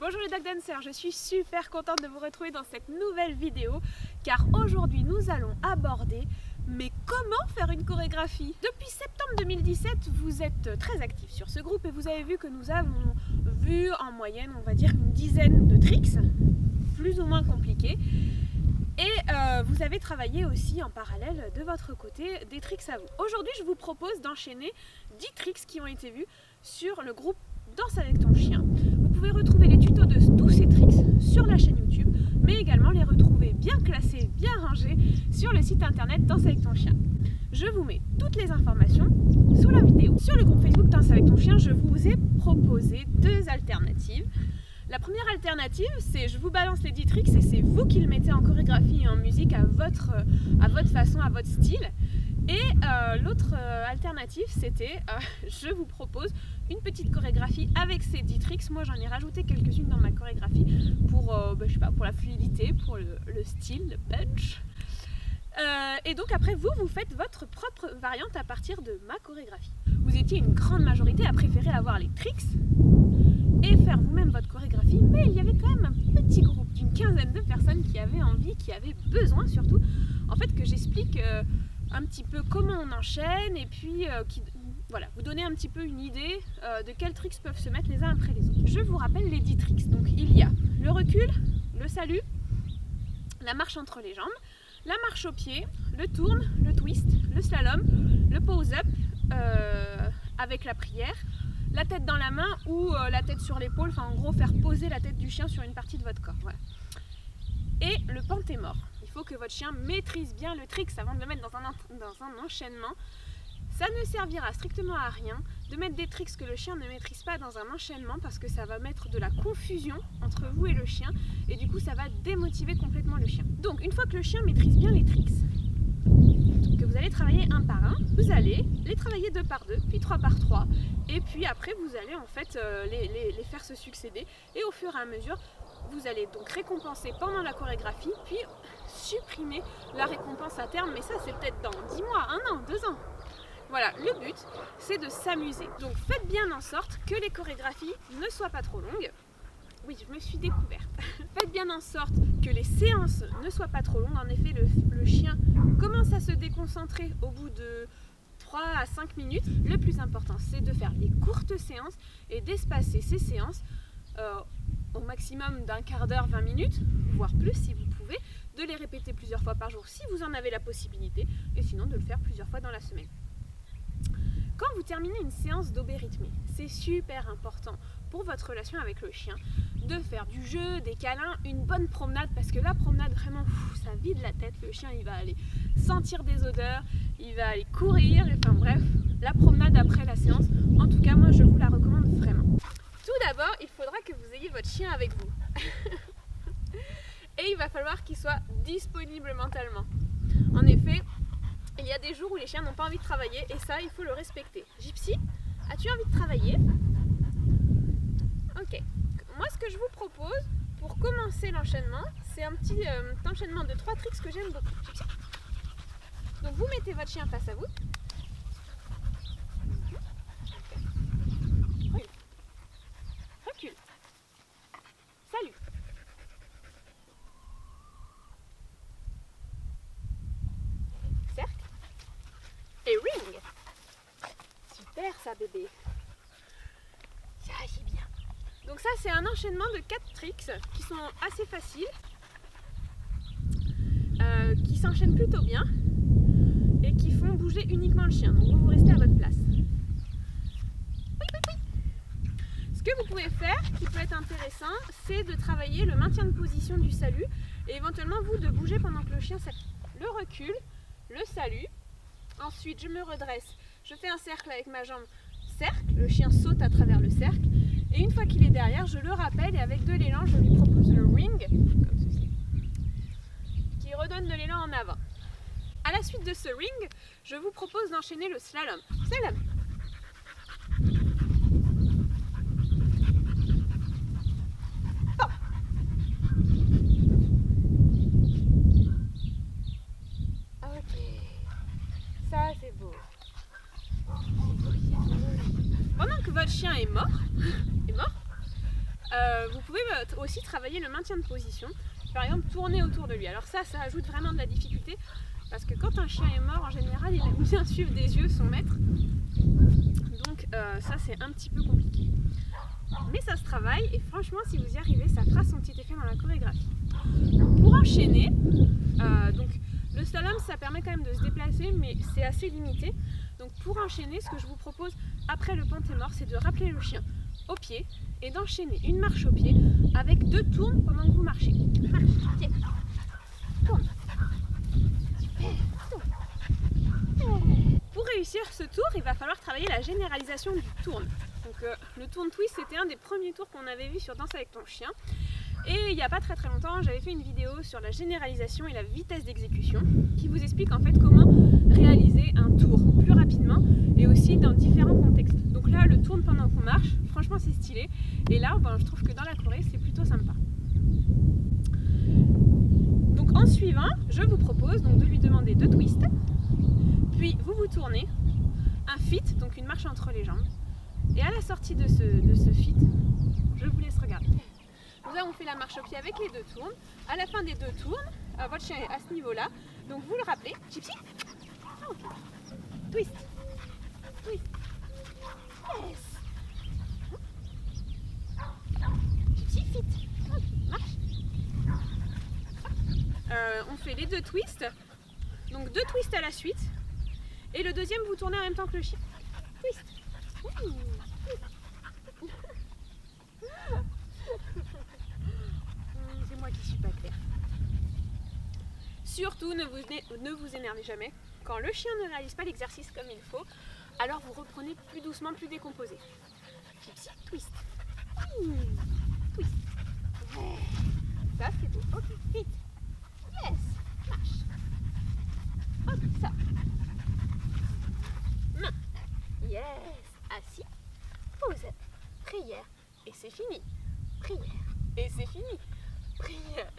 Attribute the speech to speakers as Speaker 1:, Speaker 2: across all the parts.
Speaker 1: Bonjour les dog dancers, je suis super contente de vous retrouver dans cette nouvelle vidéo car aujourd'hui nous allons aborder mais comment faire une chorégraphie. Depuis septembre 2017 vous êtes très actifs sur ce groupe et vous avez vu que nous avons vu en moyenne on va dire une dizaine de tricks plus ou moins compliqués et vous avez travaillé aussi en parallèle de votre côté des tricks à vous. Aujourd'hui je vous propose d'enchaîner 10 tricks qui ont été vus sur le groupe Danse avec ton chien. Vous pouvez retrouver les tutos de tous ces tricks sur la chaîne YouTube, mais également les retrouver bien classés, bien rangés sur le site internet Danse avec ton chien. Je vous mets toutes les informations sous la vidéo. Sur le groupe Facebook Danse avec ton chien, je vous ai proposé deux alternatives. La première alternative, c'est je vous balance les 10 tricks et c'est vous qui le mettez en chorégraphie et en musique à votre façon, à votre style. Et l'autre alternative, c'était je vous propose une petite chorégraphie avec ces 10 tricks. Moi, j'en ai rajouté quelques-unes dans ma chorégraphie pour, je sais pas, pour la fluidité, pour le style, le punch. Et donc après, vous faites votre propre variante à partir de ma chorégraphie. Vous étiez une grande majorité à préférer avoir les tricks et faire vous-même votre chorégraphie, mais il y avait quand même un petit groupe d'une quinzaine de personnes qui avaient envie, qui avaient besoin surtout, en fait, que j'explique un petit peu comment on enchaîne et puis voilà, vous donner un petit peu une idée de quels tricks peuvent se mettre les uns après les autres. Je vous rappelle les 10 tricks. Donc il y a le recul, le salut, la marche entre les jambes, la marche au pied, le tourne, le twist, le slalom, le pose-up avec la prière, la tête dans la main ou la tête sur l'épaule, enfin en gros faire poser la tête du chien sur une partie de votre corps. Voilà. Et le pentémort. Il faut que votre chien maîtrise bien le trick avant de le mettre dans un enchaînement. Ça ne servira strictement à rien de mettre des tricks que le chien ne maîtrise pas dans un enchaînement parce que ça va mettre de la confusion entre vous et le chien et du coup ça va démotiver complètement le chien. Donc une fois que le chien maîtrise bien les tricks, que vous allez travailler un par un, vous allez les travailler 2 par 2, puis 3 par 3 et puis après vous allez en fait les faire se succéder et au fur et à mesure vous allez donc récompenser pendant la chorégraphie puis supprimer la récompense à terme, mais ça c'est peut-être dans 10 mois, 1 an, 2 ans. Voilà, le but c'est de s'amuser. Donc faites bien en sorte que les chorégraphies ne soient pas trop longues. Oui, je me suis découverte. Faites bien en sorte que les séances ne soient pas trop longues. En effet, le chien commence à se déconcentrer au bout de 3 à 5 minutes. Le plus important, c'est de faire les courtes séances et d'espacer ces séances au maximum d'un quart d'heure, 20 minutes, voire plus si vous pouvez, de les répéter plusieurs fois par jour si vous en avez la possibilité, et sinon de le faire plusieurs fois dans la semaine. Quand vous terminez une séance d'obé rythmé, c'est super important pour votre relation avec le chien de faire du jeu, des câlins, une bonne promenade, parce que la promenade vraiment, ça vide la tête, le chien il va aller sentir des odeurs, il va aller courir, enfin bref, la promenade après la séance, en tout cas moi je vous la recommande vraiment. Tout d'abord, il faudra que vous ayez votre chien avec vous. Et il va falloir qu'il soit disponible mentalement. En effet, il y a des jours où les chiens n'ont pas envie de travailler et ça, il faut le respecter. Gypsy, as-tu envie de travailler? Ok. Moi, ce que je vous propose pour commencer l'enchaînement, c'est un petit enchaînement de 3 tricks que j'aime beaucoup. Gypsy. Donc, vous mettez votre chien face à vous. Recule. Salut. Cercle. Et ring. Super ça bébé. Ça agit bien. Donc ça c'est un enchaînement de 4 tricks qui sont assez faciles, qui s'enchaînent plutôt bien et qui font bouger uniquement le chien. Donc vous restez à votre place. Oui, oui, oui. Ce que vous pouvez faire, qui peut être intéressant, c'est de travailler le maintien de position du salut et éventuellement vous de bouger pendant que le chien s'appuie. Le recul, le salut. Ensuite, je me redresse, je fais un cercle avec ma jambe, cercle, le chien saute à travers le cercle, et une fois qu'il est derrière, je le rappelle et avec de l'élan, je lui propose le ring, comme ceci, qui redonne de l'élan en avant. À la suite de ce ring, je vous propose d'enchaîner le slalom. Slalom. Oh. Ok. Ça c'est beau. Pendant que votre chien est mort, Vous pouvez aussi travailler le maintien de position, par exemple tourner autour de lui. Alors ça ajoute vraiment de la difficulté parce que quand un chien est mort, en général, il aime bien suivre des yeux son maître. Donc ça c'est un petit peu compliqué. Mais ça se travaille et franchement si vous y arrivez, ça fera son petit effet dans la chorégraphie. Pour enchaîner, donc le slalom ça permet quand même de se déplacer mais c'est assez limité. Donc pour enchaîner, ce que je vous propose après le pentémort, c'est de rappeler le chien au pied et d'enchaîner une marche au pied avec 2 tournes pendant que vous marchez. Marche, pied, tourne. Pour réussir ce tour, il va falloir travailler la généralisation du tourne. Donc le tourne twist, c'était un des premiers tours qu'on avait vu sur Danse avec ton chien. Et il n'y a pas très longtemps, j'avais fait une vidéo sur la généralisation et la vitesse d'exécution qui vous explique en fait comment réaliser un tour plus rapidement et aussi dans différents contextes. Donc là, le tourne pendant qu'on marche, franchement c'est stylé. Et là, je trouve que dans la choré, c'est plutôt sympa. Donc en suivant, je vous propose donc de lui demander 2 twists, puis vous vous tournez, un fit, donc une marche entre les jambes. Et à la sortie de ce fit, je vous laisse regarder. Nous avons fait la marche au pied avec les 2 tournes. À la fin des 2 tournes, votre chien est à ce niveau-là. Donc vous le rappelez. Gypsy. Okay. Twist. Twist. Yes. Gypsy, fit. Okay. Marche. On fait les 2 twists. Donc 2 twists à la suite. Et le deuxième, vous tournez en même temps que le chien. Twist. C'est moi qui suis pas claire. Surtout, ne vous énervez jamais. Quand le chien ne réalise pas l'exercice comme il faut, alors vous reprenez plus doucement, plus décomposé. Gypsy, twist. Twist. Ça, c'est tout. Ok, vite. Yes. Marche. Ok, ça. Main. Yes. Assis. Pause. Prière. Et c'est fini. Prière. Et c'est fini. Prière.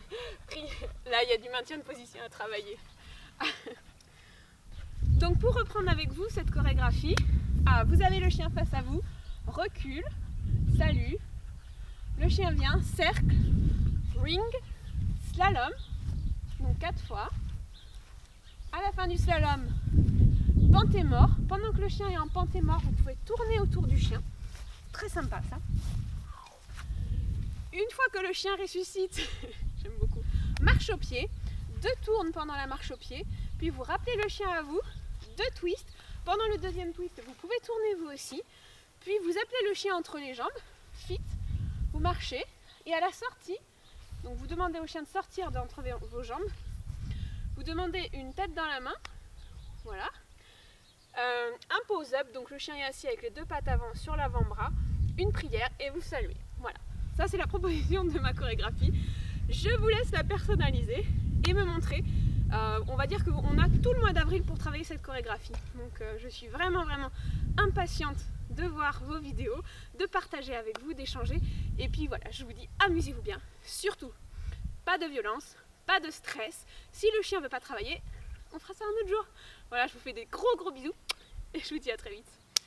Speaker 1: Prière. Là, il y a du maintien de position à travailler. Donc, pour reprendre avec vous cette chorégraphie, vous avez le chien face à vous, recule, salut, le chien vient, cercle, ring, slalom, donc 4 fois. À la fin du slalom, pentémort. Pendant que le chien est en pentémort, vous pouvez tourner autour du chien. Très sympa ça. Une fois que le chien ressuscite, j'aime beaucoup, marche au pied, 2 tournes pendant la marche au pied, puis vous rappelez le chien à vous, 2 twists. Pendant le deuxième twist, vous pouvez tourner vous aussi, puis vous appelez le chien entre les jambes, fit, vous marchez, et à la sortie, donc vous demandez au chien de sortir d'entre vos jambes, vous demandez une tête dans la main, voilà, un pose-up, donc le chien est assis avec les 2 pattes avant sur l'avant-bras, une prière et vous saluez. Voilà, ça c'est la proposition de ma chorégraphie. Je vous laisse la personnaliser et me montrer. On va dire qu'on a tout le mois d'avril pour travailler cette chorégraphie. Donc je suis vraiment impatiente de voir vos vidéos, de partager avec vous, d'échanger. Et puis voilà, je vous dis amusez-vous bien. Surtout, pas de violence, pas de stress. Si le chien ne veut pas travailler, on fera ça un autre jour. Voilà, je vous fais des gros bisous et je vous dis à très vite.